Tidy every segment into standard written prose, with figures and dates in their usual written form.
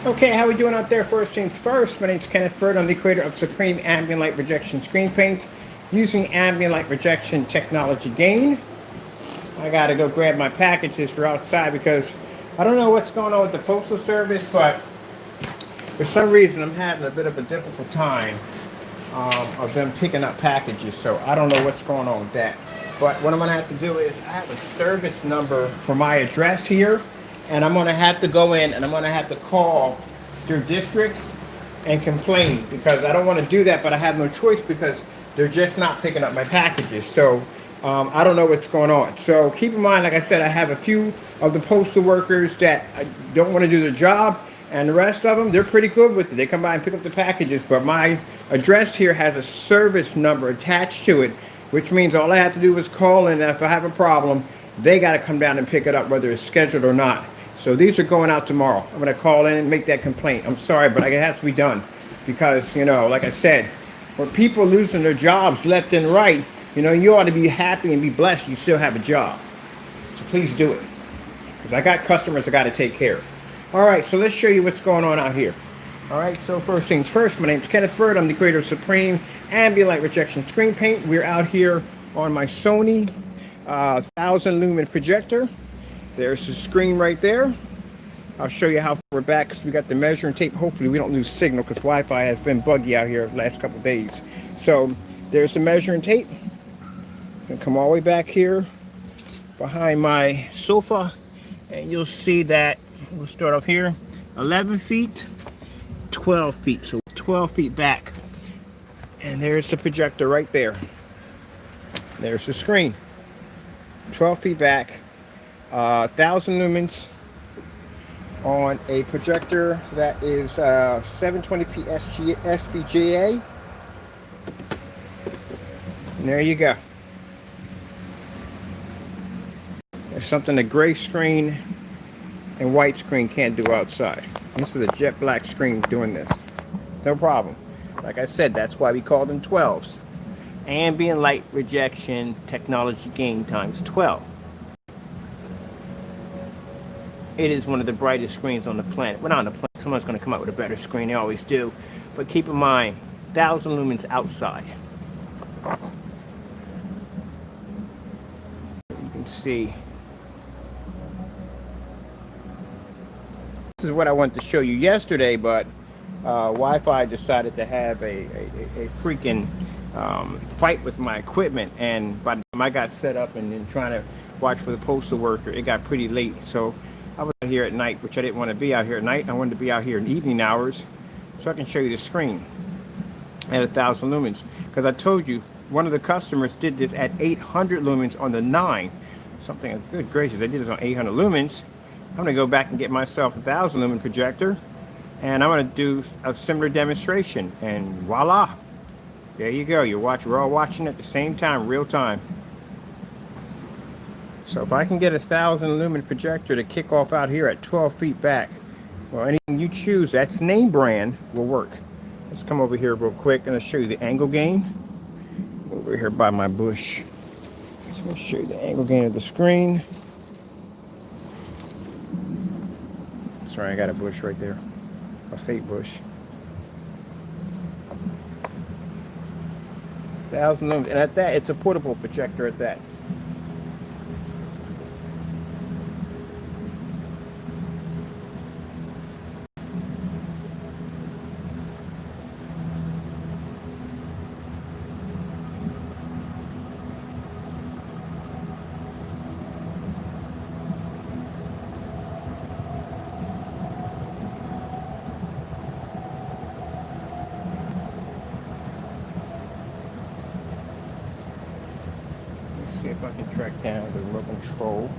Okay, how we doing out there? First things first, my name's Kenneth Bird. I'm the creator of Supreme Ambient Light Rejection Screen Paint using ambient light rejection technology gain. I gotta go grab my packages for outside because I don't know what's going on with the postal service, but for some reason I'm having a bit of a difficult time of them picking up packages, so I don't know what's going on with that. But what I'm gonna have to do is I have a service number for my address here, and I'm gonna have to go in and I'm gonna have to call their district and complain because I don't want to do that, but I have no choice because they're just not picking up my packages. So I don't know what's going on. So keep in mind, like I said, I have a few of the postal workers that don't want to do their job, and the rest of them, they're pretty good with it. They come by and pick up the packages, but my address here has a service number attached to it, which means all I have to do is call in. If I have a problem, they got to come down and pick it up, whether it's scheduled or not. So these are going out tomorrow. I'm going to call in and make that complaint. I'm sorry, but it has to be done because, you know, like I said, when people are losing their jobs left and right, you know, you ought to be happy and be blessed you still have a job. So please do it because I got customers I got to take care of. All right, so let's show you what's going on out here. All right, so first things first, my name's Kenneth Bird. I'm the creator of Supreme Ambient Light Rejection Screen Paint. We're out here on my Sony 1000 lumen projector. There's the screen right there. I'll show you how far we're back because we got the measuring tape. Hopefully we don't lose signal because Wi-Fi has been buggy out here the last couple of days. So there's the measuring tape. And come all the way back here behind my sofa, and you'll see that we'll start off here, 11 feet, 12 feet. So 12 feet back. And there's the projector right there. There's the screen. 12 feet back. 1000 lumens on a projector that is 720p SVGA. And there you go. There's something a gray screen and white screen can't do outside. This is a jet black screen doing this. No problem. Like I said, that's why we call them 12s. Ambient light rejection technology gain times 12. It is one of the brightest screens on the planet. Well, not on the planet. Someone's going to come out with a better screen. They always do. But keep in mind, 1000 lumens outside. You can see. This is what I wanted to show you yesterday, but Wi-Fi decided to have a freaking fight with my equipment. And by the time I got set up and then trying to watch for the postal worker, it got pretty late. So I was out here at night, which I didn't want to be out here at night. I wanted to be out here in evening hours so I can show you the screen at 1000 lumens. Because I told you, one of the customers did this at 800 lumens on the 9. Something, good gracious, they did this on 800 lumens. I'm going to go back and get myself a 1000 lumen projector. And I'm going to do a similar demonstration. And voila! There you go. We're all watching at the same time, real time. So if I can get a 1000 lumen projector to kick off out here at 12 feet back, well, anything you choose, that's name brand, will work. Let's come over here real quick and I'll show you the angle gain. Over here by my bush. So I'll show you the angle gain of the screen. Sorry, I got a bush right there. A fake bush. 1000 lumens. And at that, it's a portable projector at that. See if I can track down the remote control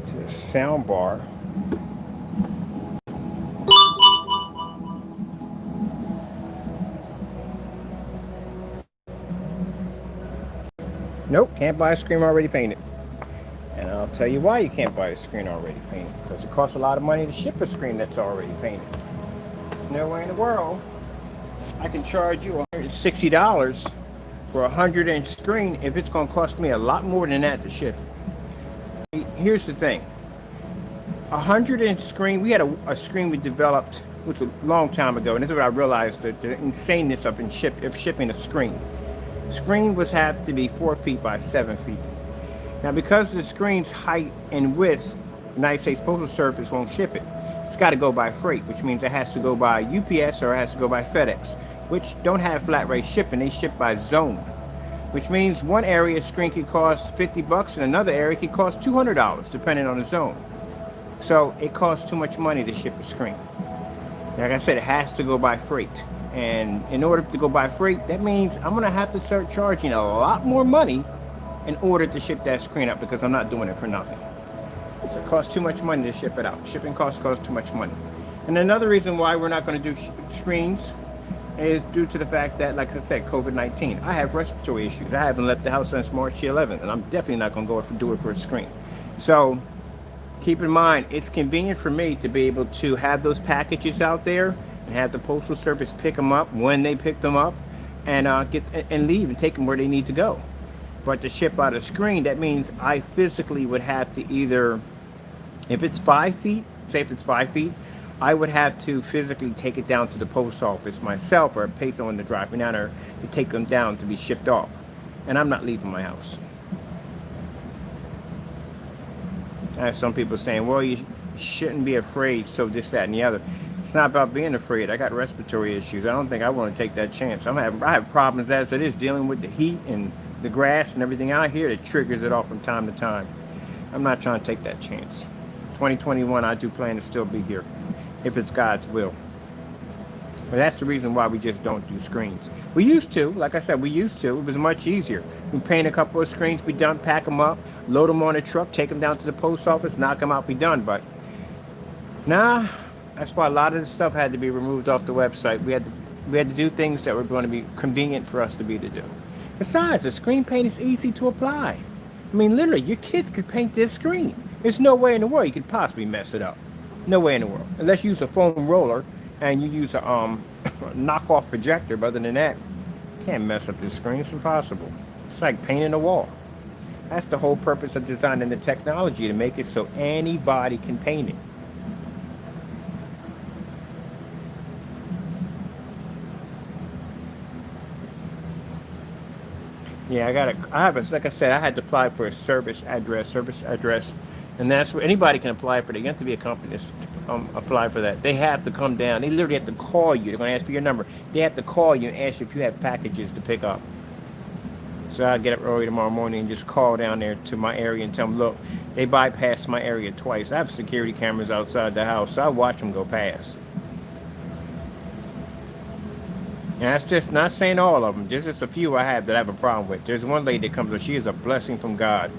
to the sound bar. Nope, can't buy a screen already painted. And I'll tell you why you can't buy a screen already painted. Because it costs a lot of money to ship a screen that's already painted. There's no way in the world I can charge you $160 for a 100-inch screen if it's going to cost me a lot more than that to ship. Here's the thing. 100-inch screen. We had a screen we developed, which was a long time ago, and this is what I realized, the insaneness of shipping a screen. Screen was have to be 4 feet by 7 feet. Now, because of the screen's height and width, the United States Postal Service won't ship it. It's got to go by freight, which means it has to go by UPS or it has to go by FedEx, which don't have flat rate shipping. They ship by zone, which means one area screen could cost $50 and another area could cost $200, depending on the zone. So it costs too much money to ship a screen. Like I said, it has to go by freight. And in order to go by freight, that means I'm going to have to start charging a lot more money in order to ship that screen up, because I'm not doing it for nothing. So it costs too much money to ship it out. Shipping costs too much money. And another reason why we're not going to do screens is due to the fact that, like I said, COVID-19. I have respiratory issues. I haven't left the house since March the 11th, and I'm definitely not going to go do it for a screen. So keep in mind, it's convenient for me to be able to have those packages out there and have the Postal Service pick them up when they pick them up, and leave and take them where they need to go. But to ship out a screen, that means I physically would have to either, if it's 5 feet, say if it's 5 feet, I would have to physically take it down to the post office myself, or pay someone to drive me down there to take them down to be shipped off. And I'm not leaving my house. I have some people saying, well, you shouldn't be afraid, so this, that, and the other. It's not about being afraid. I got respiratory issues. I don't think I want to take that chance. I have problems as it is, dealing with the heat and the grass and everything out here that triggers it off from time to time. I'm not trying to take that chance. 2021, I do plan to still be here, if it's God's will. But that's the reason why we just don't do screens. We used to, like I said, we used to. It was much easier. We paint a couple of screens, be done, pack them up, load them on a truck, take them down to the post office, knock them out, be done. But nah, that's why a lot of the stuff had to be removed off the website. We had to do things that were going to be convenient for us to do. Besides, the screen paint is easy to apply. I mean, literally, your kids could paint this screen. There's no way in the world you could possibly mess it up. No way in the world. Unless you use a foam roller and you use a knockoff projector. But other than that, you can't mess up this screen. It's impossible. It's like painting a wall. That's the whole purpose of designing the technology, to make it so anybody can paint it. Yeah, like I said, I had to apply for a service address, and that's where anybody can apply for it. You have to be a company to apply for that. They have to come down. They literally have to call you. They're going to ask for your number. They have to call you and ask you if you have packages to pick up. So I'll get up early tomorrow morning and just call down there to my area and tell them, look, they bypassed my area twice. I have security cameras outside the house, so I watch them go past. And that's just not saying all of them. There's just a few I have that I have a problem with. There's one lady that comes up. She is a blessing from God.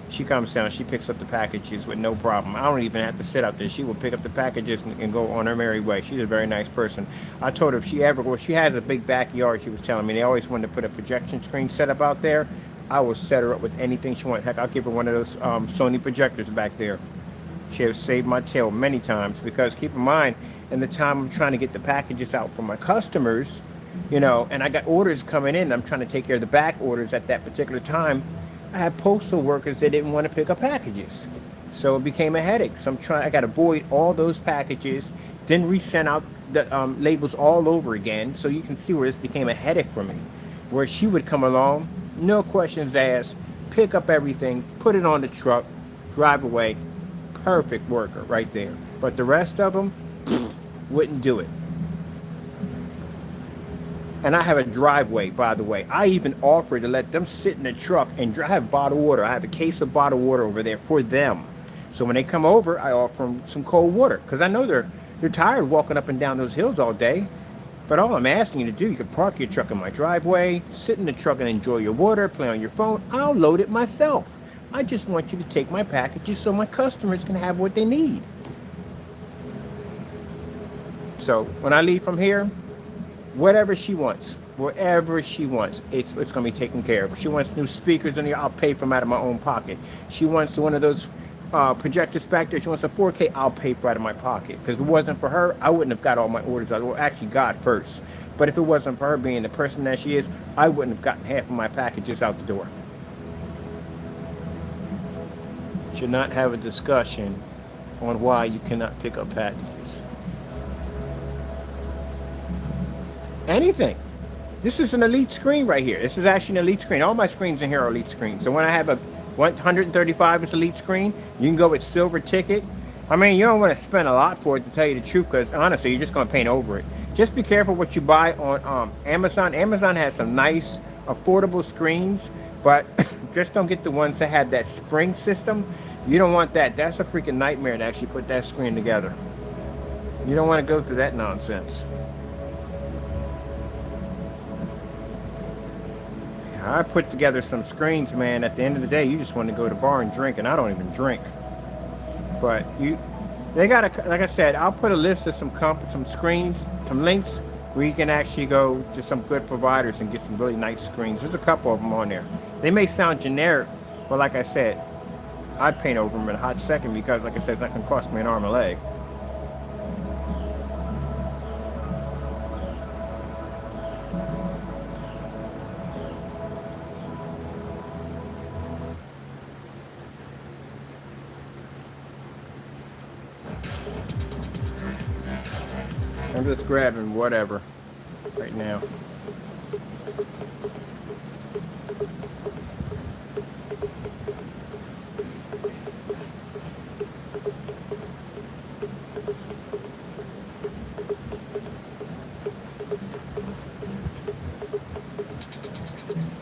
She comes down. She picks up the packages with no problem. I don't even have to sit out there. She will pick up the packages and go on her merry way. She's a very nice person. I told her if she ever, well, she has a big backyard. She was telling me they always wanted to put a projection screen set up out there. I will set her up with anything she wants. Heck, I'll give her one of those SONY projectors back there. She has saved my tail many times, because keep in mind, in the time I'm trying to get the packages out for my customers, you know, and I got orders coming in. I'm trying to take care of the back orders at that particular time. I had postal workers that didn't want to pick up packages, so it became a headache. So I got to void all those packages, then resend out the labels all over again. So you can see where this became a headache for me. Where she would come along, no questions asked, pick up everything, put it on the truck, drive away. Perfect worker right there. But the rest of them wouldn't do it. And I have a driveway, by the way. I even offered to let them sit in the truck and drive bottled water. I have a case of bottled water over there for them. So when they come over, I offer them some cold water, because I know they're tired walking up and down those hills all day. But all I'm asking you to do, you can park your truck in my driveway, sit in the truck and enjoy your water, play on your phone. I'll load it myself. I just want you to take my packages so my customers can have what they need. So when I leave from here, whatever she wants, it's going to be taken care of. If she wants new speakers in here, I'll pay for them out of my own pocket. She wants one of those projectors back there. She wants a 4K, I'll pay for it out of my pocket. Because if it wasn't for her, I wouldn't have got all my orders out. Well, actually, God first. But if it wasn't for her being the person that she is, I wouldn't have gotten half of my packages out the door. Should not have a discussion on why you cannot pick up packages. Anything. This is an elite screen right here. This is actually an elite screen. All my screens in here are elite screens. So when I have a 135 is elite screen, you can go with silver ticket. I mean, you don't want to spend a lot for it, to tell you the truth, because honestly, you're just going to paint over it. Just be careful what you buy on Amazon. Amazon has some nice, affordable screens, but just don't get the ones that have that spring system. You don't want that. That's a freaking nightmare to actually put that screen together. You don't want to go through that nonsense. I put together some screens, man. At the end of the day, you just want to go to the bar and drink, and I don't even drink. But they got a, like I said, I'll put a list of some screens, some links where you can actually go to some good providers and get some really nice screens. There's a couple of them on there. They may sound generic, but like I said, I'd paint over them in a hot second, because like I said, it's not going to cost me an arm and a leg. I'm just grabbing whatever right now.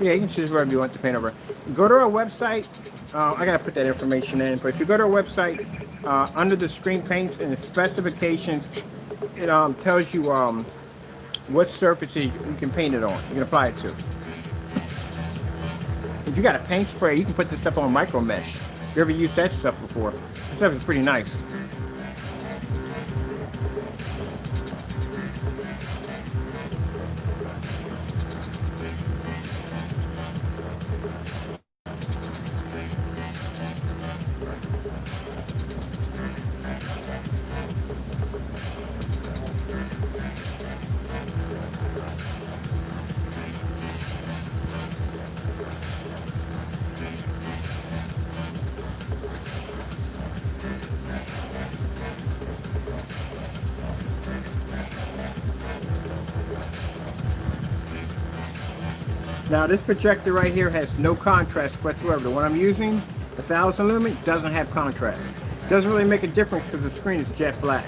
Yeah, you can choose whatever you want to paint over. Go to our website. I gotta put that information in, but if you go to our website, under the screen paints and the specifications, it tells you what surfaces you can paint it on. You can apply it to. If you got a paint spray, you can put this stuff on micro mesh. If you ever used that stuff before, this stuff is pretty nice. Now this projector right here has no contrast whatsoever. The one I'm using, 1000 lumen, doesn't have contrast. Doesn't really make a difference because the screen is jet black.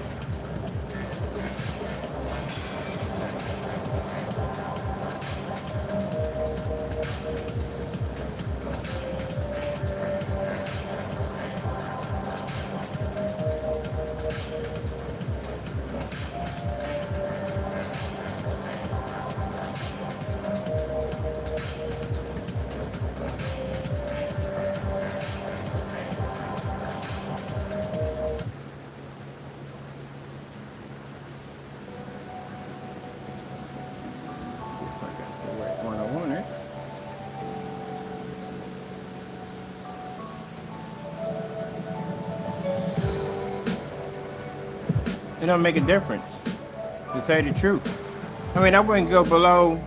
It don't make a difference, to tell you the truth. I mean, I wouldn't go below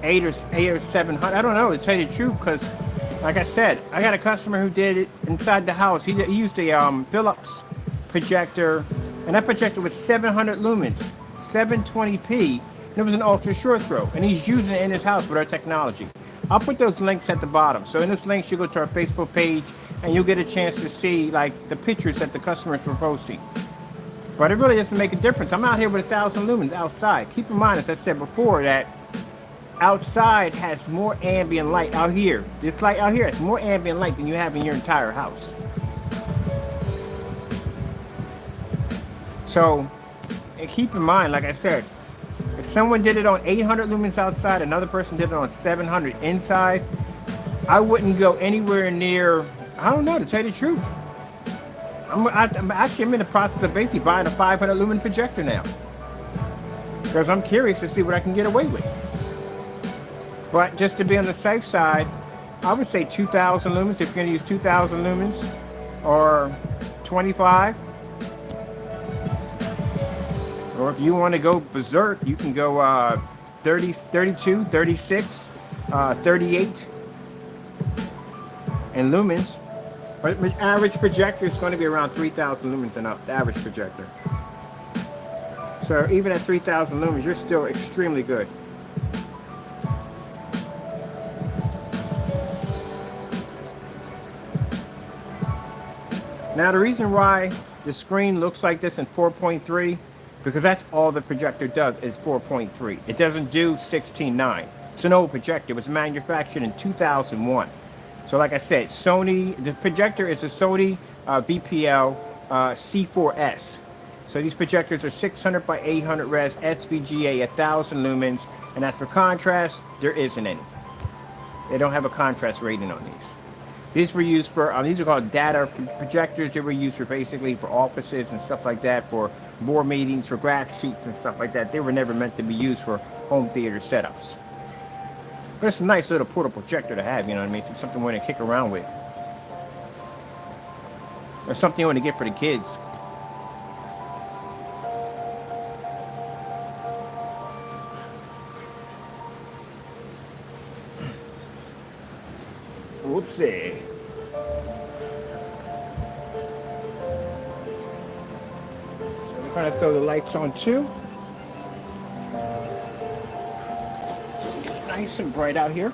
8 or 700. I don't know, to tell you the truth, because, like I said, I got a customer who did it inside the house. He used a Philips projector, and that projector was 700 lumens, 720p, and it was an ultra short throw, and he's using it in his house with our technology. I'll put those links at the bottom. So in those links, you go to our Facebook page, and you'll get a chance to see like the pictures that the customers were posting. But it really doesn't make a difference. I'm out here with 1000 lumens outside. Keep in mind, as I said before, that outside has more ambient light out here. This light out here has more ambient light than you have in your entire house. So, and keep in mind, like I said, if someone did it on 800 lumens outside, another person did it on 700 inside, I wouldn't go anywhere near, I don't know, to tell you the truth. I'm in the process of basically buying a 500 lumen projector now, because I'm curious to see what I can get away with. But just to be on the safe side, I would say 2000 lumens if you're going to use 2000 lumens, or 25. Or if you want to go berserk, you can go 30, 32, 36, 38 in lumens. But the average projector is going to be around 3,000 lumens and up, the average projector. So even at 3,000 lumens, you're still extremely good. Now the reason why the screen looks like this in 4.3, because that's all the projector does is 4.3. It doesn't do 16:9. It's an old projector. It was manufactured in 2001. So like I said, Sony, the projector is a Sony VPL C4S. So these projectors are 600 by 800 res, SVGA, 1,000 lumens, and as for contrast, there isn't any. They don't have a contrast rating on these. These were used for, these are called data projectors. They were used for basically for offices and stuff like that, for board meetings, for graph sheets and stuff like that. They were never meant to be used for home theater setups. But it's a nice little portable projector to have, you know what I mean? It's something you want to kick around with. Or something you want to get for the kids. Whoopsie. So we're going to throw the lights on too. Nice and bright out here.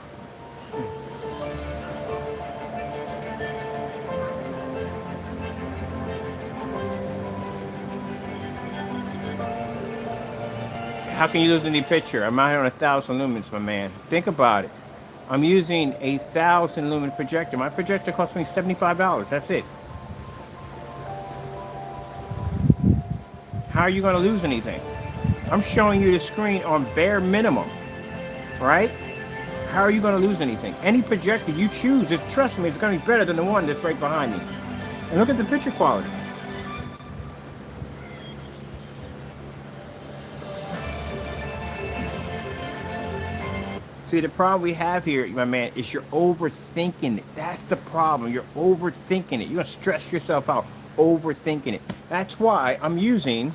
How can you lose any picture? I'm out on 1,000 lumens, my man. Think about it. I'm using a 1,000 lumen projector. My projector cost me $75. That's it. How are you going to lose anything? I'm showing you the screen on bare minimum, right? How are you going to lose anything? Any projector you choose, just trust me, it's going to be better than the one that's right behind me. And look at the picture quality. See, the problem we have here, my man, is you're overthinking it. That's the problem. You're overthinking it. You're going to stress yourself out overthinking it. That's why I'm using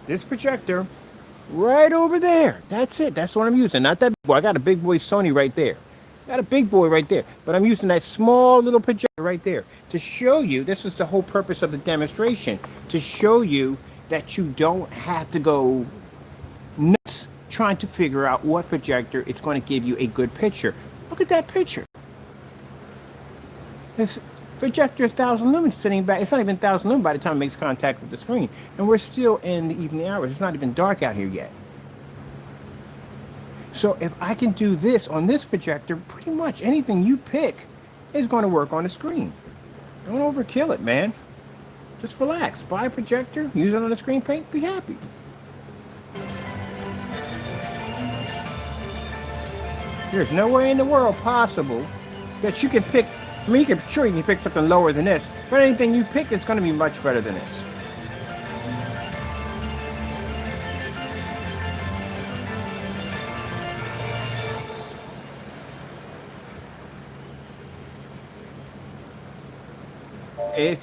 this projector right over there. That's it. That's what I'm using. Not that big boy. I got a big boy Sony right there. Got a big boy right there. But I'm using that small little projector right there to show you, this is the whole purpose of the demonstration, to show you that you don't have to go nuts trying to figure out what projector it's going to give you a good picture. Look at that picture. This projector is 1,000 lumens sitting back. It's not even 1,000 lumens by the time it makes contact with the screen. And we're still in the evening hours. It's not even dark out here yet. So if I can do this on this projector, pretty much anything you pick is going to work on the screen. Don't overkill it, man. Just relax. Buy a projector, use it on the screen paint, be happy. There's no way in the world possible that you can pick, I mean, you can pick something lower than this, but anything you pick, it's going to be much better than this.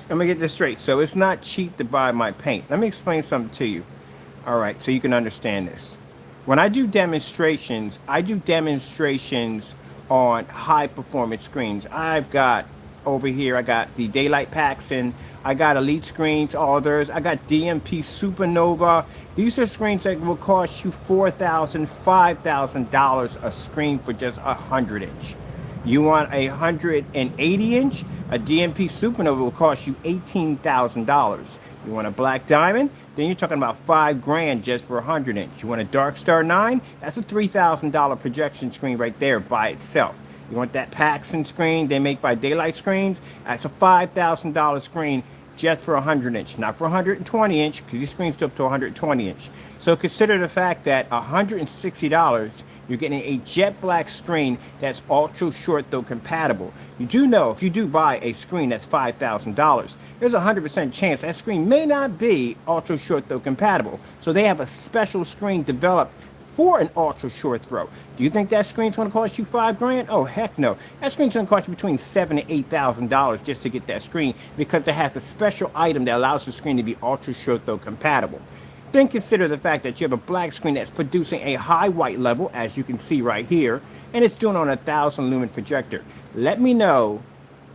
I'm going to get this straight. So it's not cheap to buy my paint. Let me explain something to you. All right, so you can understand this. When I do demonstrations on high performance screens. I've got over here, I got the daylight packs and I got elite screens, others. I got DMP Supernova. These are screens that will cost you $4,000, $5,000 a screen for just 100-inch. You want a 180-inch? A DMP Supernova will cost you $18,000. You want a black diamond? Then you're talking about $5,000 just for a 100-inch. You want a Dark Star 9? That's a $3,000 projection screen right there by itself. You want that Paxson screen they make by Daylight Screens? That's a $5,000 screen just for a 100-inch, not for a 120-inch, because these screens go up to 120-inch. So consider the fact that $160, you're getting a jet black screen that's ultra short though compatible. You do know if you do buy a screen that's $5,000, there's a 100% chance that screen may not be ultra short throw compatible. So they have a special screen developed for an ultra short throw. Do you think that screen's going to cost you $5,000? Oh heck no! That screen's going to cost you between $7,000 and $8,000 just to get that screen, because it has a special item that allows the screen to be ultra short throw compatible. Then consider the fact that you have a black screen that's producing a high white level, as you can see right here, and it's doing on a 1,000 lumen projector. Let me know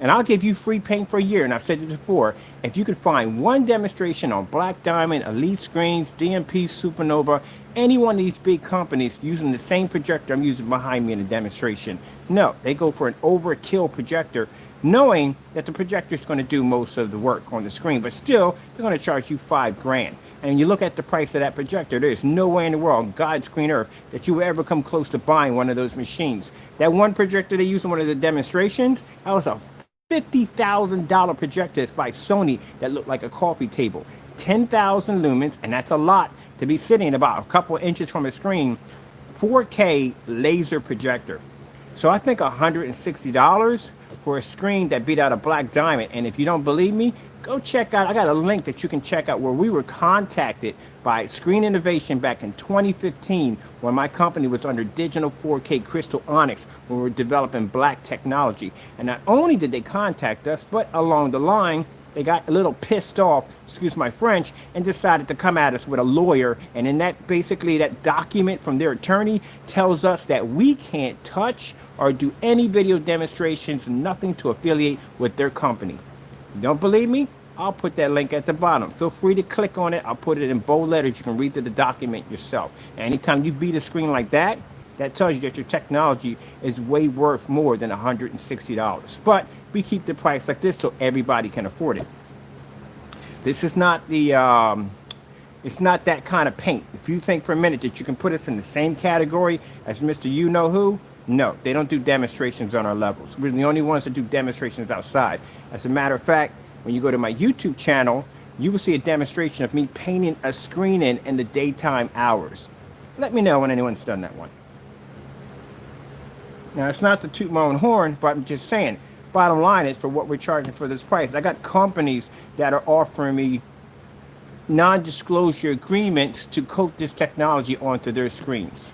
And I'll give you free paint for a year. And I've said it before, if you could find one demonstration on Black Diamond, Elite Screens, DMP, Supernova, any one of these big companies using the same projector I'm using behind me in a demonstration, no, they go for an overkill projector, knowing that the projector is going to do most of the work on the screen, but still, they're going to charge you $5,000. And you look at the price of that projector, there's no way in the world, on God's green earth, that you will ever come close to buying one of those machines. That one projector they used in one of the demonstrations, that was a $50,000 projector by Sony that looked like a coffee table. 10,000 lumens, and that's a lot to be sitting about a couple inches from a screen. 4K laser projector. So I think $160 for a screen that beat out a Black Diamond. And if you don't believe me, go check out, I got a link that you can check out where we were contacted by Screen Innovation back in 2015 when my company was under digital 4K crystal onyx when we were developing black technology. And not only did they contact us, but along the line, they got a little pissed off, excuse my French, and decided to come at us with a lawyer. And in that, basically, that document from their attorney tells us that we can't touch or do any video demonstrations, nothing to affiliate with their company. You don't believe me? I'll put that link at the bottom. Feel free to click on it. I'll put it in bold letters. You can read through the document yourself. And anytime you beat a screen like that, that tells you that your technology is way worth more than $160. But we keep the price like this so everybody can afford it. This is not the, it's not that kind of paint. If you think for a minute that you can put us in the same category as Mr. You-Know-Who, no, they don't do demonstrations on our levels. We're the only ones that do demonstrations outside. As a matter of fact, when you go to my YouTube channel, you will see a demonstration of me painting a screen in the daytime hours. Let me know when anyone's done that one. Now, it's not to toot my own horn, but I'm just saying, bottom line is for what we're charging for this price. I got companies that are offering me non-disclosure agreements to coat this technology onto their screens.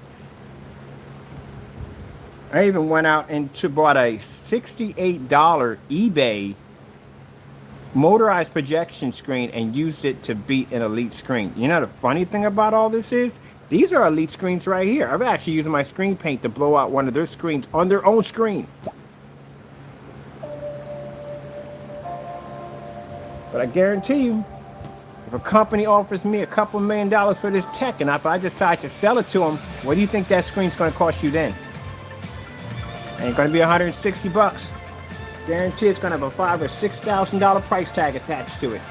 I even went out and bought a $68 eBay motorized projection screen and used it to beat an Elite screen. You know the funny thing about all this is, these are Elite screens right here. I've actually used my screen paint to blow out one of their screens on their own screen. But I guarantee you, if a company offers me a couple $1 million for this tech, and if I decide to sell it to them, what do you think that screen's going to cost you then? Ain't going to be $160. Guarantee it's going to have a $5,000 or $6,000 price tag attached to it.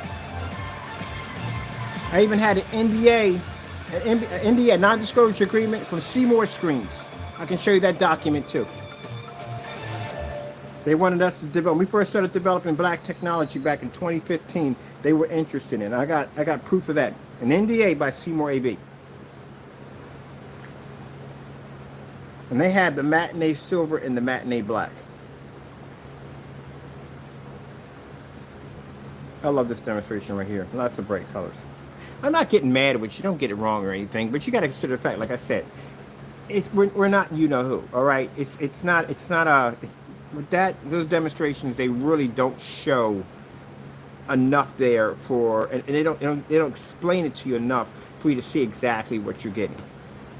I even had an NDA, non-disclosure agreement from Seymour Screens. I can show you that document too. They wanted us to develop. When we first started developing black technology back in 2015, they were interested in it. I got proof of that. An NDA by Seymour AV. And they had the matinee silver and the matinee black. I love this demonstration right here. Lots of bright colors. I'm not getting mad with you. Don't get it wrong or anything, but you got to consider the fact, like I said, we're not you-know-who, all right? It's not with those demonstrations, they really don't show enough there for, and they don't explain it to you enough for you to see exactly what you're getting.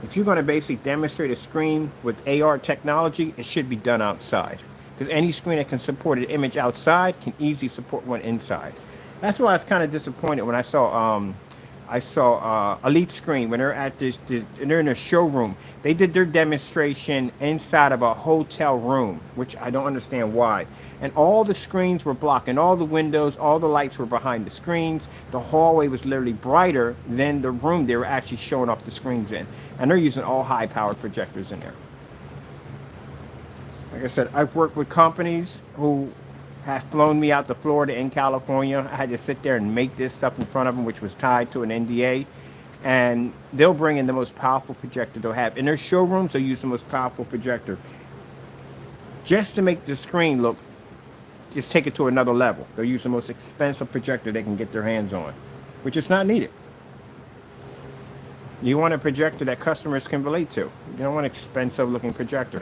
If you're going to basically demonstrate a screen with AR technology, it should be done outside. Because any screen that can support an image outside can easily support one inside. That's why I was kind of disappointed when I saw Elite Screen when they're at they're in a showroom. They did their demonstration inside of a hotel room, which I don't understand why. And all the screens were blocking all the windows, all the lights were behind the screens. The hallway was literally brighter than the room they were actually showing off the screens in. And they're using all high-powered projectors in there. Like I said, I've worked with companies who have flown me out to Florida and California. I had to sit there and make this stuff in front of them, which was tied to an NDA. And they'll bring in the most powerful projector they'll have. In their showrooms, they'll use the most powerful projector. Just to make the screen look, just take it to another level. They'll use the most expensive projector they can get their hands on, which is not needed. You want a projector that customers can relate to. You don't want an expensive looking projector.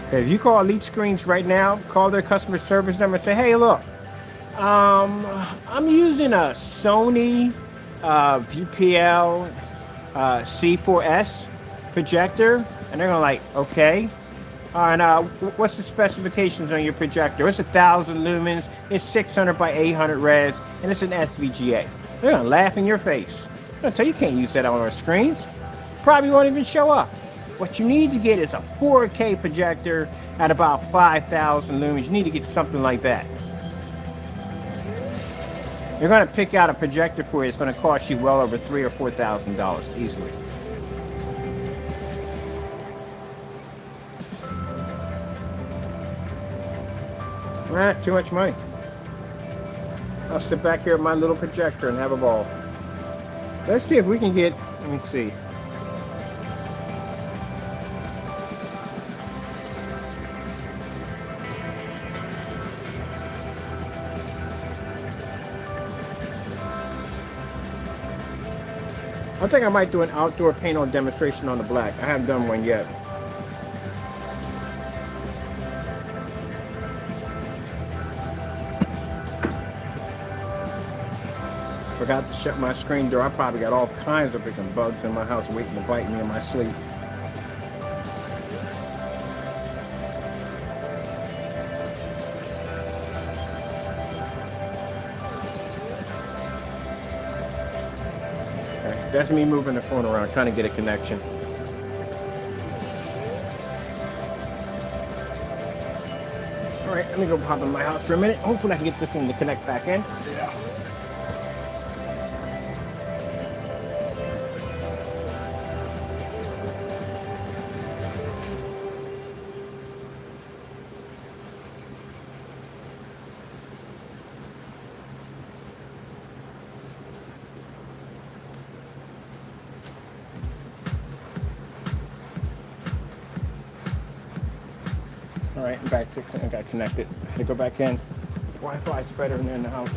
Okay, if you call Elite Screens right now, call their customer service number and say, hey, look, I'm using a Sony VPL C4S projector, and they're going like, okay. And what's the specifications on your projector? It's 1,000 lumens, it's 600 by 800 res, and it's an SVGA. They're gonna laugh in your face. They're gonna tell you can't use that on our screens. Probably won't even show up. What you need to get is a 4K projector at about 5,000 lumens. You need to get something like that. You're gonna pick out a projector for you. It's gonna cost you well over $3,000 or $4,000 easily. Too much money. I'll sit back here with my little projector and have a ball. Let's see if we can get, let me see. I think I might do an outdoor paint-on demonstration on the black. I haven't done one yet. Forgot to shut my screen door. I probably got all kinds of freaking bugs in my house waiting to bite me in my sleep. Okay, that's me moving the phone around, trying to get a connection. All right, let me go pop in my house for a minute. Hopefully I can get this thing to connect back in. Yeah. All right, I'm back to, I got connected. I had to go back in. Wi-Fi is better in the house.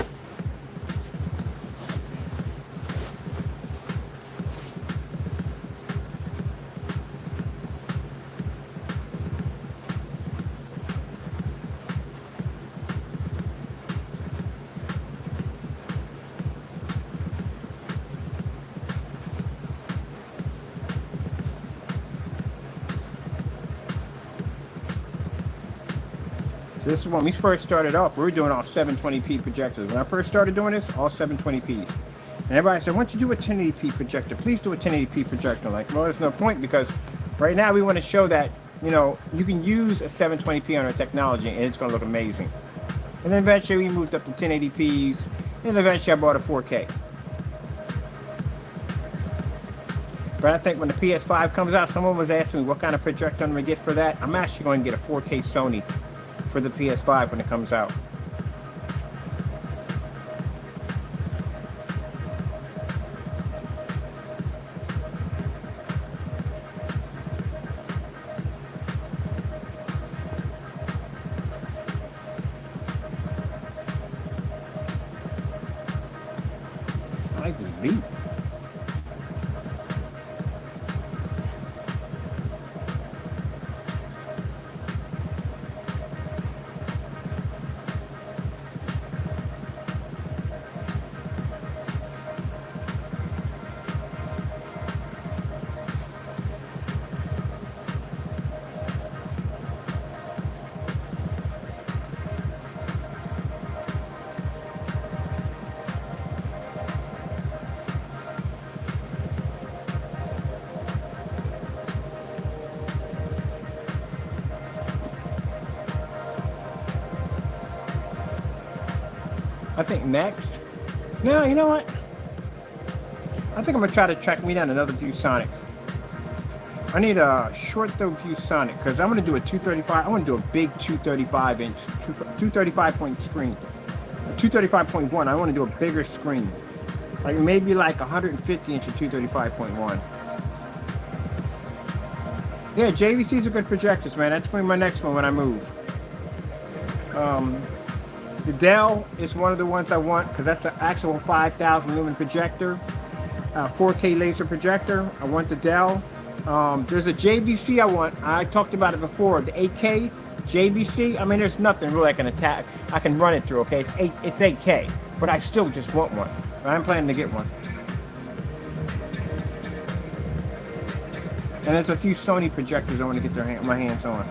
So this is when we first started off, we were doing all 720p projectors. When I first started doing this, all 720ps. And everybody said, why don't you do a 1080p projector? Please do a 1080p projector. Like, well, there's no point, because right now we want to show that, you know, you can use a 720p on our technology and it's going to look amazing. And then eventually we moved up to 1080ps, and eventually I bought a 4K. But I think when the PS5 comes out, someone was asking me what kind of projector I'm going to get for that. I'm actually going to get a 4K Sony for the PS5 when it comes out. I like this beat. I think next, no, you know what? I think I'm gonna try to track me down another ViewSonic. I need a short though ViewSonic, because I'm gonna do a 235. I want to do a big 235 inch, 235 point screen, 235.1. I want to do a bigger screen, like maybe like 150 inch or 235.1. Yeah, JVC's are good projectors, man. That's going to be my next one when I move. The Dell is one of the ones I want, because that's the actual 5,000 lumen projector, 4K laser projector. I want the Dell. There's a JVC I want. I talked about it before. The 8K JVC. I mean, there's nothing really I can attack. I can run it through. Okay, it's 8K, but I still just want one. I'm planning to get one. And there's a few Sony projectors I want to get my hands on.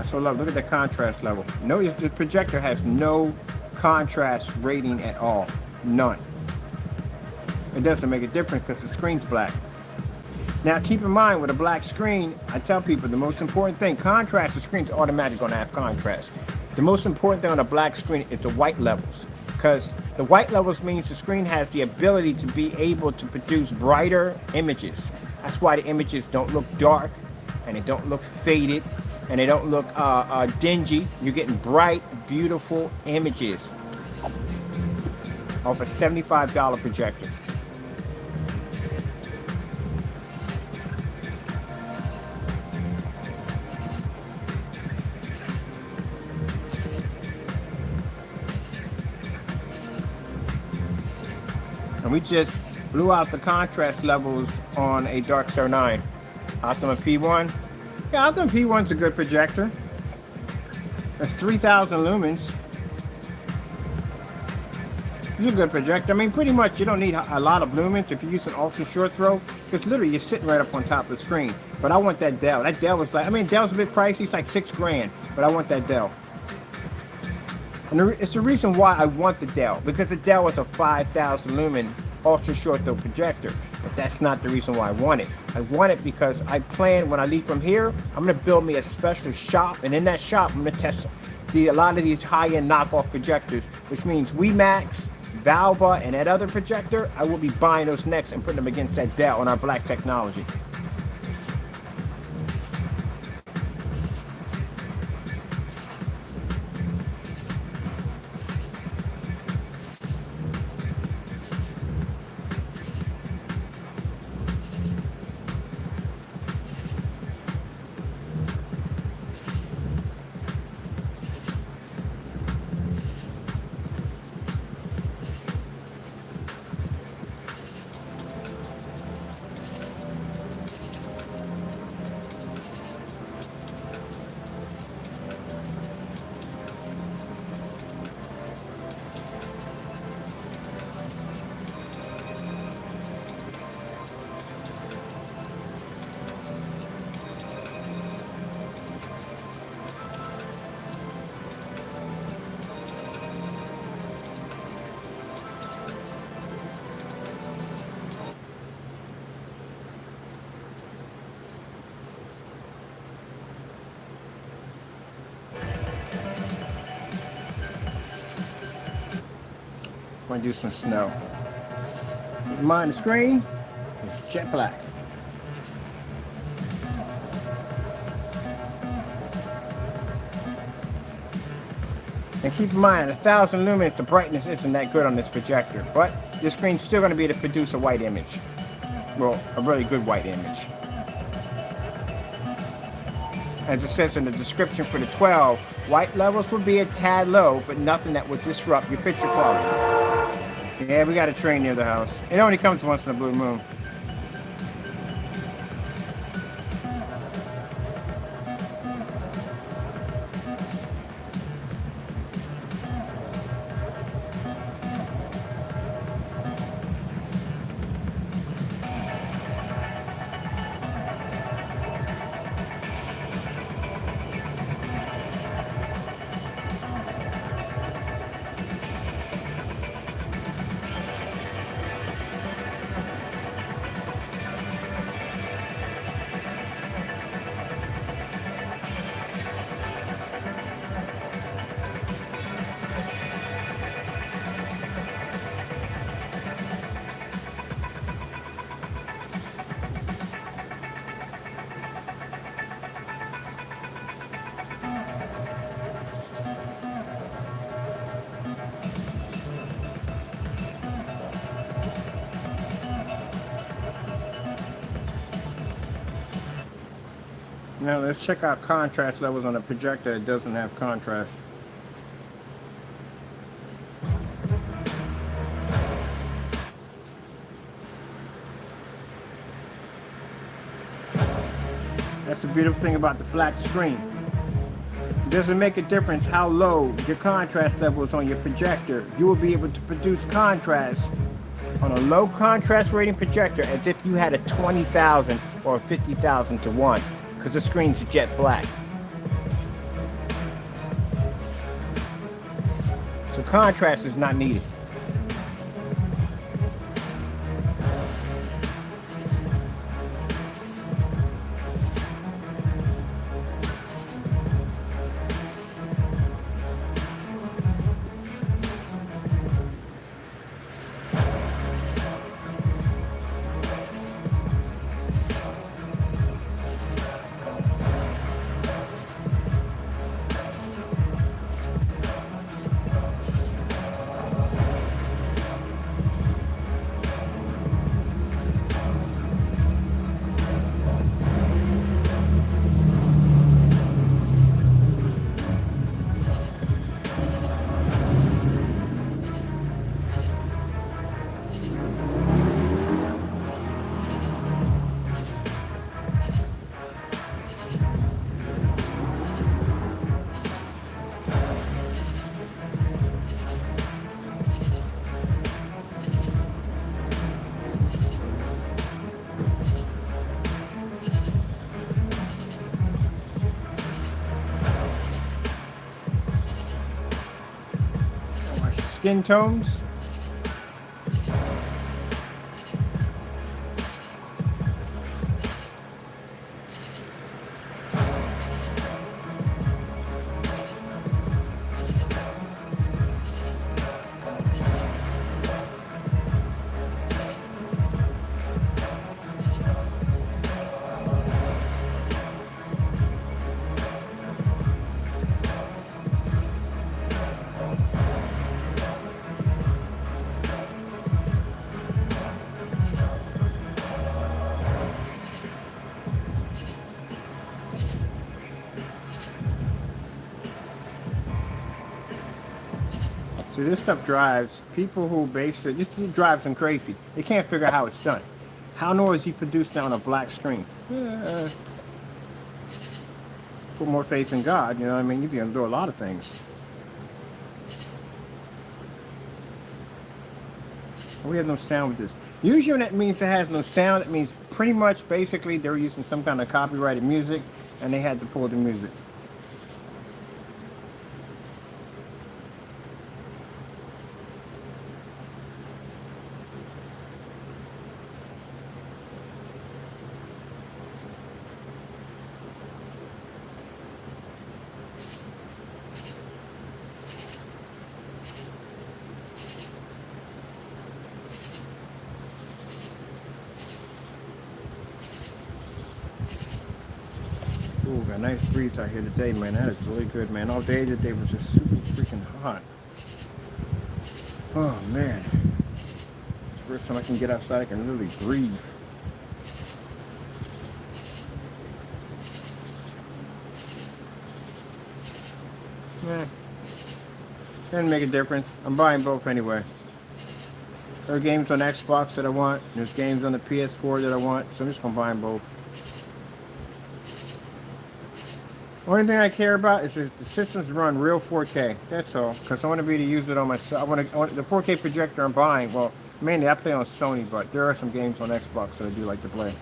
So look at the contrast level. Notice the projector has no contrast rating at all. None. It doesn't make a difference because the screen's black. Now keep in mind, with a black screen, I tell people the most important thing, contrast, the screen's automatically going to have contrast. The most important thing on a black screen is the white levels, because the white levels means the screen has the ability to be able to produce brighter images. That's why the images don't look dark, and they don't look faded, and they don't look dingy. You're getting bright, beautiful images off a $75 projector. And we just blew out the contrast levels on a Dark Star 9. Optima P1. Yeah, Optima P1's a good projector. That's 3,000 lumens. It's a good projector. I mean, pretty much you don't need a lot of lumens if you use an ultra short throw, because literally you're sitting right up on top of the screen. But I want that Dell. That Dell was like, I mean, Dell's a bit pricey. It's like $6 grand, but I want that Dell. And it's the reason why I want the Dell, because the Dell is a 5,000 lumen ultra short throw projector. But that's not the reason why I want it. I want it because I plan, when I leave from here, I'm going to build me a special shop, and in that shop I'm going to test a lot of these high-end knockoff projectors, which means WEMAX, VAVA, and that other projector. I will be buying those next and putting them against that Dell on our black technology. I'm going to do some snow. Keep in mind the screen is jet black. And keep in mind, 1,000 lumens, the brightness isn't that good on this projector, but this screen's still going to be able to produce a white image. Well, a really good white image. As it says in the description for the 12, white levels would be a tad low, but nothing that would disrupt your picture quality. Yeah, we got a train near the house. It only comes once in a blue moon. Now let's check out contrast levels on a projector that doesn't have contrast. That's the beautiful thing about the black screen. does it make a difference how low your contrast level is on your projector? You will be able to produce contrast on a low contrast rating projector as if you had a 20,000 or a 50,000 to 1, because the screen's jet black. So contrast is not needed. Skin tones. So this stuff drives people who basically, it drives them crazy. They can't figure out how it's done. How nor is he produced on a black screen? Put more faith in God, you know what I mean? You'd be able to do a lot of things. We have no sound with this. Usually when that means it has no sound, it means pretty much basically they were using some kind of copyrighted music and they had to pull the music. Ooh, got a nice breeze out here today, man. That is really good, man. All day today was just super freaking hot. Oh, man. It's the first time I can get outside, I can really breathe. Yeah. Doesn't make a difference. I'm buying both anyway. There are games on Xbox that I want. There's games on the PS4 that I want. So I'm just going to buy them both. Only thing I care about is if the systems run real 4K. That's all. Because I want to be able to use it on my... I want the 4K projector I'm buying. Well, mainly I play on Sony, but there are some games on Xbox that I do like to play.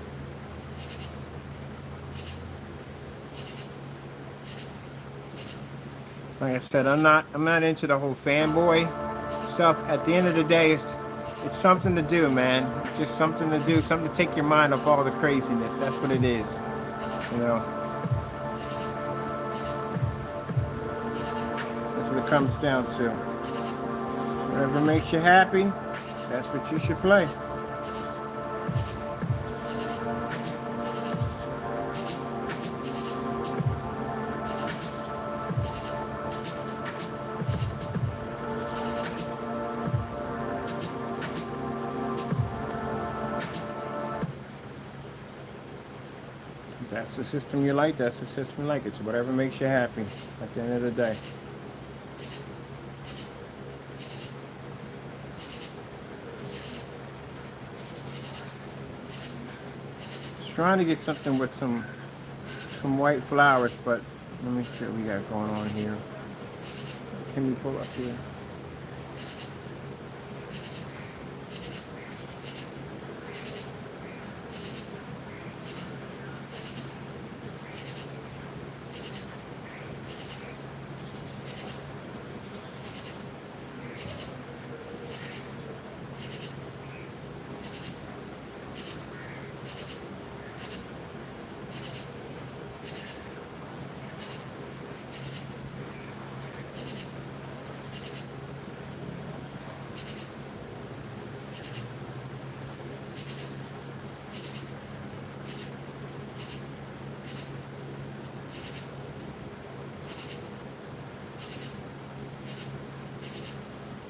Like I said, I'm not into the whole fanboy stuff. At the end of the day, it's something to do, man. It's just something to do, something to take your mind off all the craziness. That's what it is, you know. That's what it comes down to. Whatever makes you happy, that's what you should play. That's the system you like, that's the system you like. It's whatever makes you happy at the end of the day. Just trying to get something with some white flowers, but Let me see what we got going on here. Can we pull up here?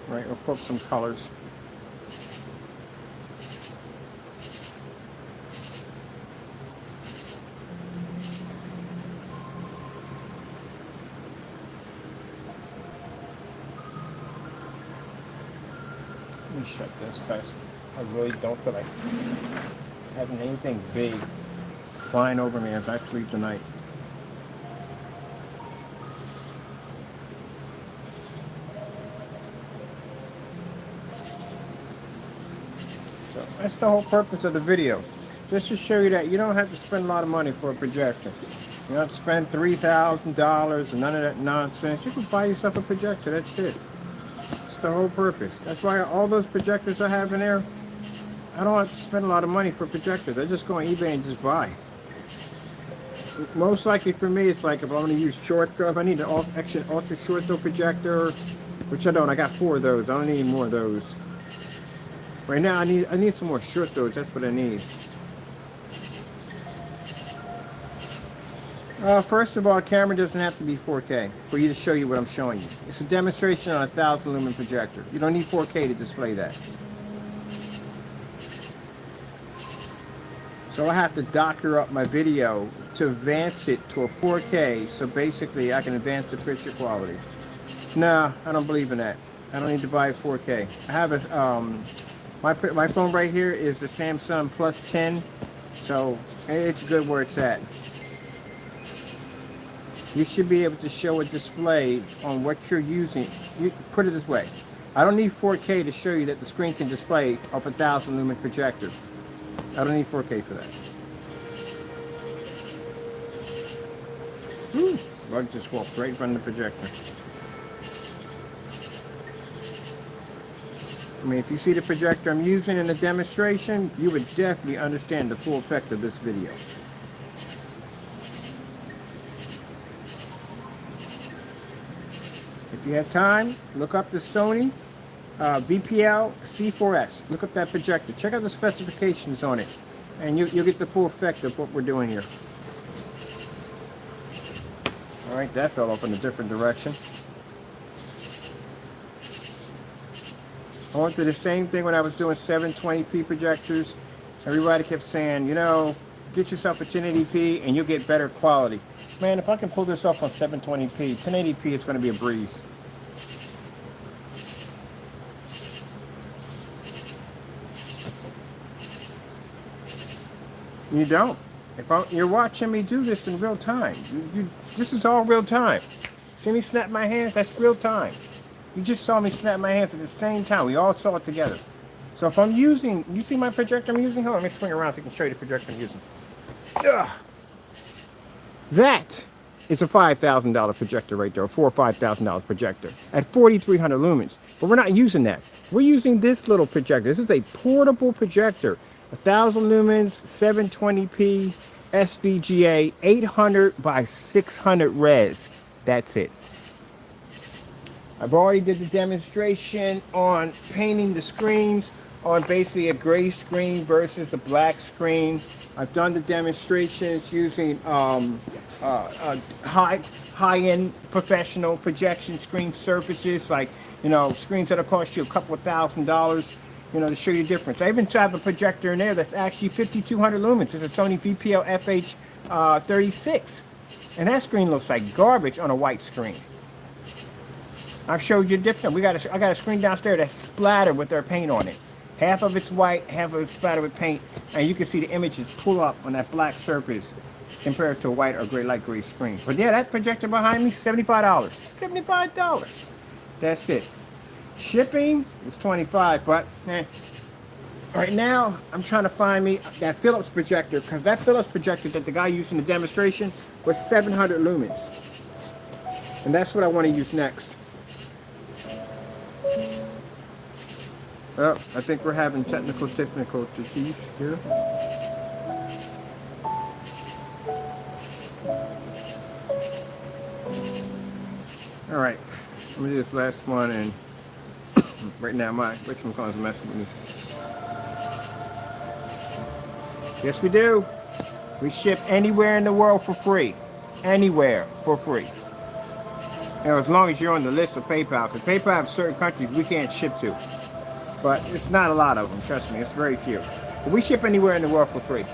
Right, we'll put some colors. Let me shut this, guys. I really don't feel like having anything big flying over me as I sleep tonight. That's the whole purpose of the video. Just to show you that you don't have to spend a lot of money for a projector. You don't have to spend $3,000 and none of that nonsense. You can buy yourself a projector, that's it. That's the whole purpose. That's why all those projectors I have in there, I don't have to spend a lot of money for projectors. I just go on eBay and just buy. Most likely for me, it's like if I'm going to use short throw, if I need an extra ultra short throw projector, which I don't, I got 4 of those. I don't need more of those. Right now, I need some more short throws. That's what I need. First of all, the camera doesn't have to be 4K for you to show you what I'm showing you. It's a demonstration on a 1000 lumen projector. You don't need 4K to display that. So I have to doctor up my video to advance it to a 4K. So basically, I can advance the picture quality. No, I don't believe in that. I don't need to buy a 4K. I have a my phone right here is the Samsung Plus 10, so it's good where it's at. You should be able to show a display on what you're using. You put it this way: I don't need 4K to show you that the screen can display off a 1000 lumen projector. I don't need 4K for that. Bug just walked right in front of the projector. I mean, if you see the projector I'm using in the demonstration, you would definitely understand the full effect of this video. If you have time, look up the SONY VPL C4S. Look up that projector. Check out the specifications on it, and you'll get the full effect of what we're doing here. All right, that fell off in a different direction. I went through the same thing when I was doing 720p projectors. Everybody kept saying, you know, get yourself a 1080p and you'll get better quality. Man, if I can pull this off on 720p, 1080p is going to be a breeze. You don't. You're watching me do this in real time. This is all real time. See me snap my hands? That's real time. You just saw me snap my hands at the same time. We all saw it together. So if I'm using, you see my projector I'm using? Hold on, let me swing around so I can show you the projector I'm using. Ugh. That is a $5,000 projector right there, a $4,000 or $5,000 projector at 4,300 lumens. But we're not using that. We're using this little projector. This is a portable projector, 1,000 lumens, 720p, SVGA, 800 by 600 res. That's it. I've already did the demonstration on painting the screens on basically a gray screen versus a black screen. I've done the demonstrations using high-end professional projection screen surfaces, like, you know, screens that'll cost you a couple of $1,000s, you know, to show you the difference. I even have a projector in there that's actually 5,200 lumens. It's a SONY VPL FH36, and that screen looks like garbage on a white screen. I've showed you different. I got a screen downstairs that's splattered with their paint on it. Half of it's white, half of it's splattered with paint, and you can see the images pull up on that black surface. compared to a white or gray, light gray screen. But yeah, that projector behind me, $75. $75. That's it. Shipping was $25, but right now I'm trying to find me that Philips projector, because that Philips projector that the guy used in the demonstration was 700 lumens. And that's what I want to use next. Oh, I think we're having technical difficulties here. All right, let me do this last one, and right now my Richmond phone is messing with me. Yes, we do. We ship anywhere in the world for free. Anywhere for free. You know, as long as you're on the list of PayPal, because PayPal has certain countries we can't ship to. But it's not a lot of them, trust me, it's very few. But we ship anywhere in the world for free.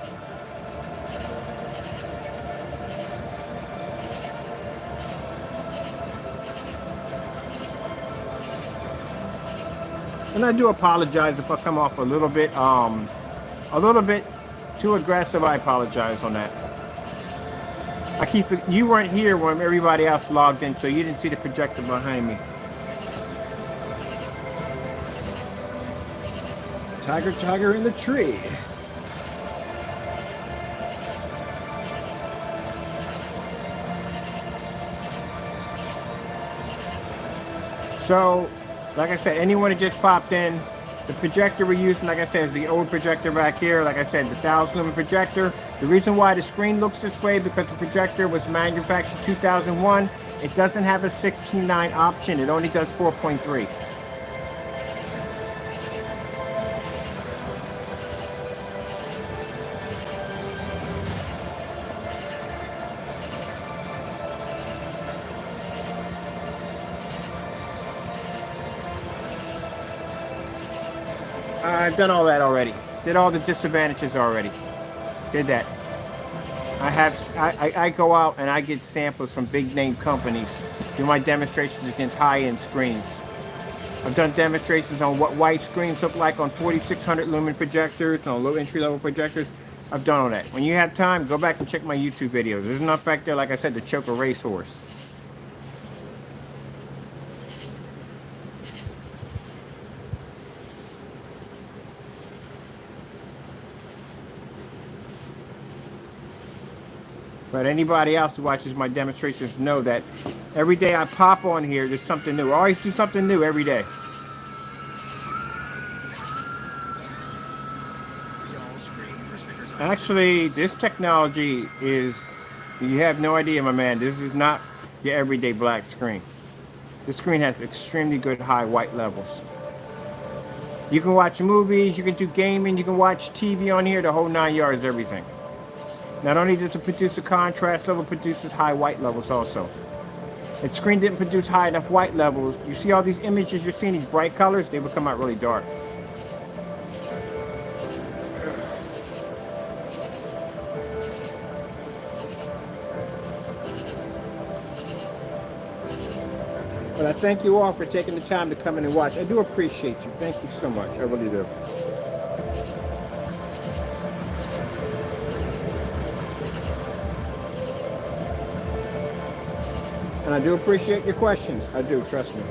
And I do apologize if I come off a little bit too aggressive. I apologize on that. You weren't here when everybody else logged in, so you didn't see the projector behind me. Tiger in the tree. So, like I said, anyone that just popped in, the projector we're using, like I said, is the old projector back here. Like I said, the 1000 lumen projector. The reason why the screen looks this way, because the projector was manufactured 2001. It doesn't have a 16:9 option. It only does 4.3. I've done all that already. Did all the disadvantages already. Did that. I go out and I get samples from big name companies. Do my demonstrations against high-end screens. I've done demonstrations on what white screens look like on 4600 lumen projectors, on low entry-level projectors. I've done all that. When you have time, go back and check my YouTube videos. There's enough back there, like I said, to choke a racehorse. But anybody else who watches my demonstrations know that every day I pop on here, there's something new. I always do something new every day. Actually, this technology is, you have no idea, my man, this is not your everyday black screen. This screen has extremely good high white levels. You can watch movies, you can do gaming, you can watch TV on here, the whole 9 yards, everything. Not only does it produce a contrast level, it produces high white levels also. If the screen didn't produce high enough white levels, you see all these images you're seeing, these bright colors, they would come out really dark. But I thank you all for taking the time to come in and watch. I do appreciate you. Thank you so much. I really do. And I do appreciate your questions. I do, trust me.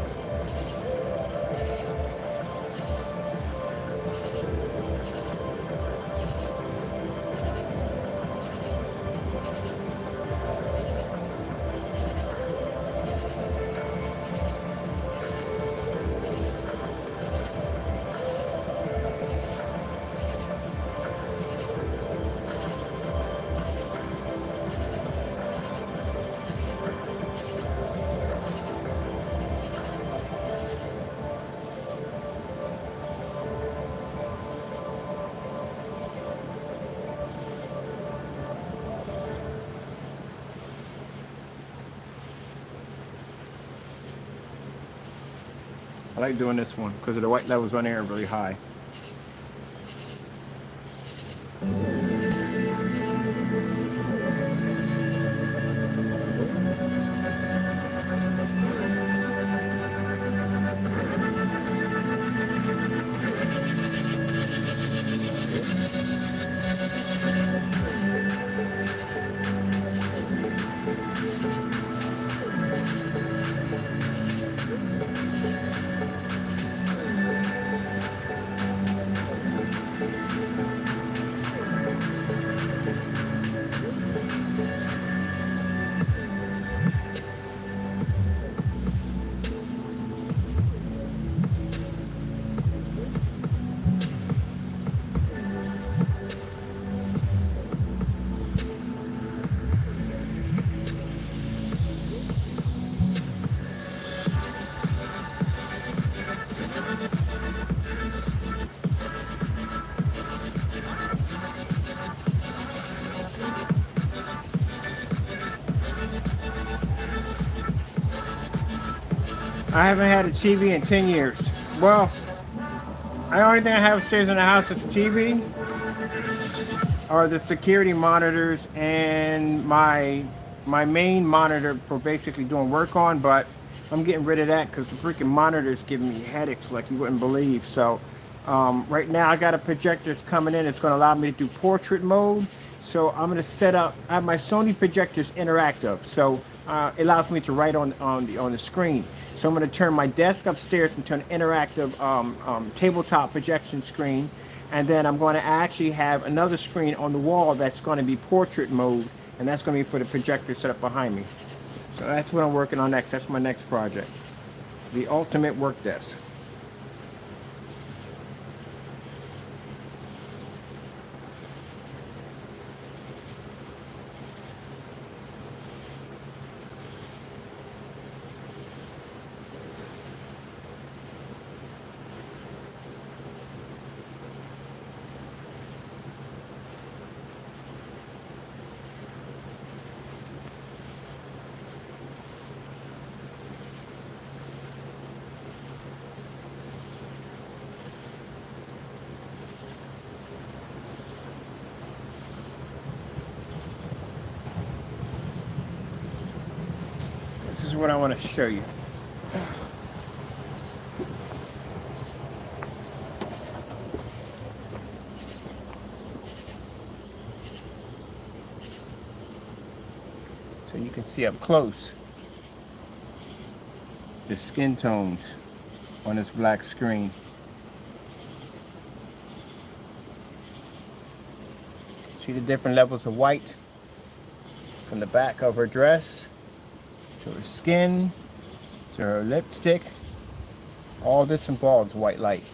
I like doing this one because the white levels on there are really high. I haven't had a TV in 10 years. Well, the only thing I have upstairs in the house is a TV, are the security monitors and my main monitor for basically doing work on, but I'm getting rid of that because the freaking monitor is giving me headaches like you wouldn't believe. So right now I got a projector coming in. It's going to allow me to do portrait mode. So I'm going to set up, I have my Sony projectors interactive. So it allows me to write on the screen. So I'm going to turn my desk upstairs into an interactive tabletop projection screen. And then I'm going to actually have another screen on the wall that's going to be portrait mode. And that's going to be for the projector set up behind me. So that's what I'm working on next. That's my next project. The ultimate work desk. This is what I want to show you. So you can see up close the skin tones on this black screen. See the different levels of white from the back of her dress to her skin, to her lipstick. All this involves white light.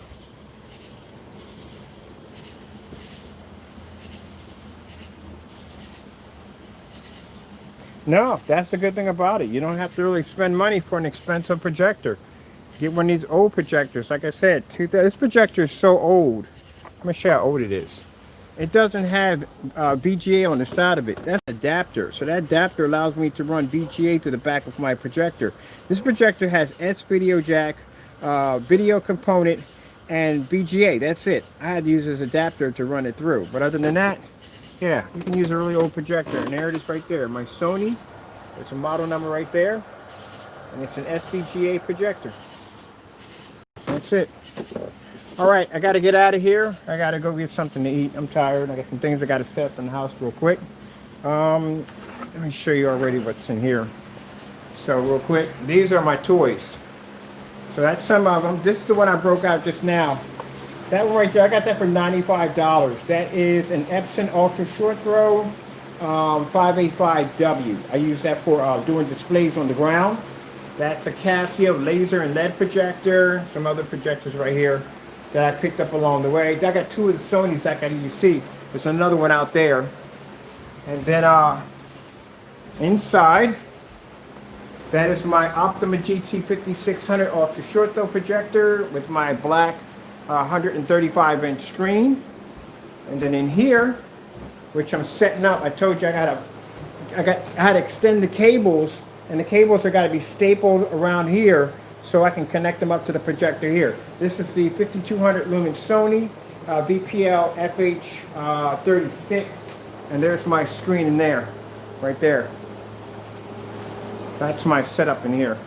No, that's the good thing about it. You don't have to really spend money for an expensive projector. Get one of these old projectors. Like I said, this projector is so old. Let me show you how old it is. It doesn't have VGA on the side of it. That's an adapter. So that adapter allows me to run VGA to the back of my projector. This projector has S-video jack, video component, and VGA. That's it. I had to use this adapter to run it through. But other than that, yeah, you can use a really old projector. And there it is right there. My Sony. There's a model number right there. And it's an SVGA projector. That's it. Alright, I got to get out of here. I got to go get something to eat. I'm tired. I got some things I got to set up in the house real quick. Let me show you already what's in here. So real quick, these are my toys. So that's some of them. This is the one I broke out just now. That one right there, I got that for $95. That is an Epson Ultra Short Throw 585W. I use that for doing displays on the ground. That's a Casio laser and LED projector. Some other projectors right here that I picked up along the way. I got two of the Sonys that I got you see. There's another one out there. And then inside, that is my Optima GT 5600 Ultra Short Throw projector with my black 135-inch screen. And then in here, which I'm setting up, I told you I had to extend the cables, and the cables are got to be stapled around here so I can connect them up to the projector here. This is the 5200 lumen Sony VPL FH36, and there's my screen in there, right there. That's my setup in here.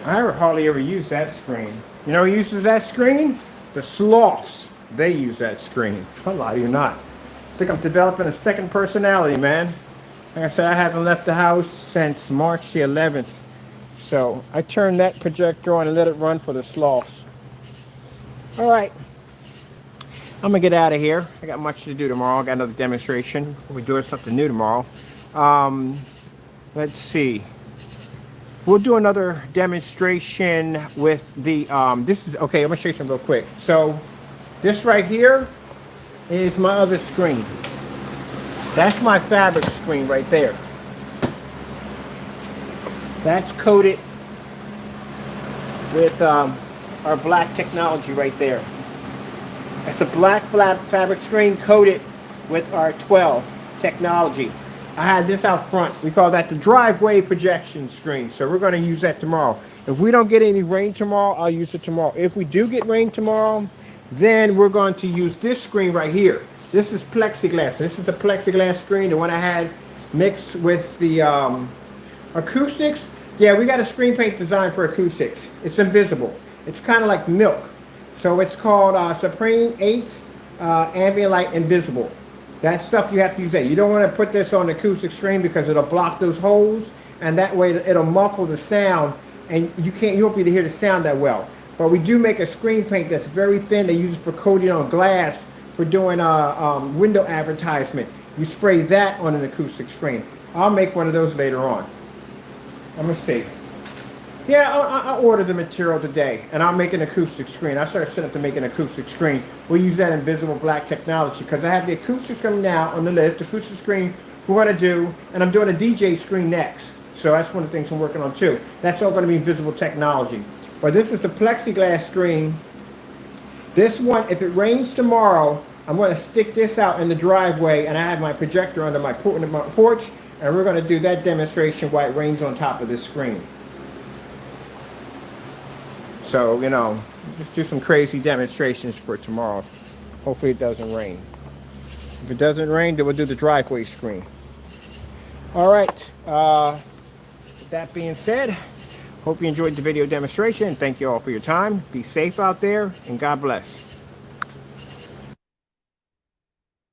I hardly ever use that screen. You know who uses that screen? The sloths. They use that screen. I'll lie to you not. I think I'm developing a second personality, man. Like I said, I haven't left the house since March the 11th. So I turned that projector on and let it run for the sloths. Alright. I'm going to get out of here. I got much to do tomorrow. I got another demonstration. We're doing something new tomorrow. Let's see. We'll do another demonstration with the, this is, okay, I'm going to show you something real quick. So, this right here is my other screen. That's my fabric screen right there. That's coated with our black technology right there. It's a black flat fabric screen coated with our 12 technology. I had this out front. We call that the driveway projection screen. So we're going to use that tomorrow. If we don't get any rain tomorrow, I'll use it tomorrow. If we do get rain tomorrow, then we're going to use this screen right here. This is plexiglass. This is the plexiglass screen, the one I had mixed with the acoustics. Yeah, we got a screen paint designed for acoustics. It's invisible. It's kind of like milk. So it's called Supreme 8 Ambient Light Invisible. That stuff you have to use that. You don't want to put this on the acoustic screen because it'll block those holes, and that way it'll muffle the sound, and you won't be able to hear the sound that well. But we do make a screen paint that's very thin. They use it for coating on glass for doing window advertisement. You spray that on an acoustic screen. I'll make one of those later on. I'm gonna see. Yeah, I'll order the material today, and I'll make an acoustic screen. I started setting up to make an acoustic screen. We'll use that invisible black technology because I have the acoustic screen now on the list. Acoustic screen we're going to do, and I'm doing a DJ screen next. So that's one of the things I'm working on too. That's all going to be invisible technology. But this is the plexiglass screen. This one, if it rains tomorrow, I'm going to stick this out in the driveway, and I have my projector under my porch, and we're going to do that demonstration while it rains on top of this screen. So, you know, just do some crazy demonstrations for tomorrow. Hopefully it doesn't rain. If it doesn't rain, then we'll do the driveway screen. All right. With that being said, hope you enjoyed the video demonstration. Thank you all for your time. Be safe out there, and God bless.